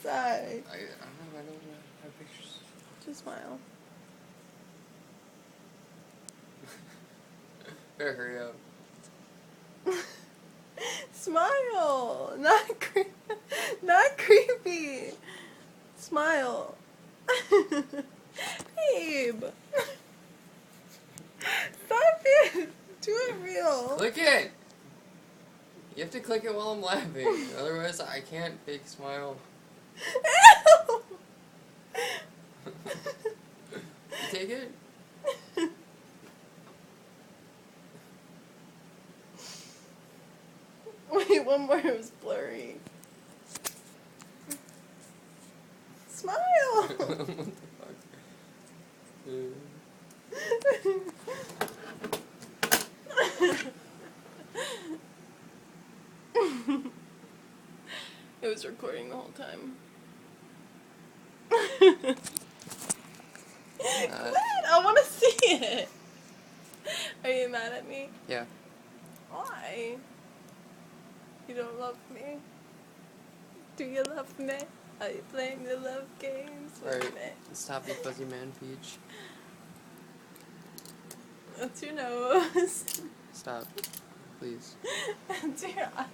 outside. I don't know. I don't have pictures. Just smile. Better hurry up. Smile. Not creepy. Smile. Babe. Stop it. Do it real. Click it! You have to click it while I'm laughing. Otherwise, I can't fake smile. Ew. You take it? Wait, one more. It was blurry. Smile. What the fuck? It was recording the whole time. What? I want to see it. Are you mad at me? Yeah. Why? You don't love me? Do you love me? Are you playing the love games with Alright, me? stop you fuzzy man, Peach. What's your nose? Stop. Please. What's your eye?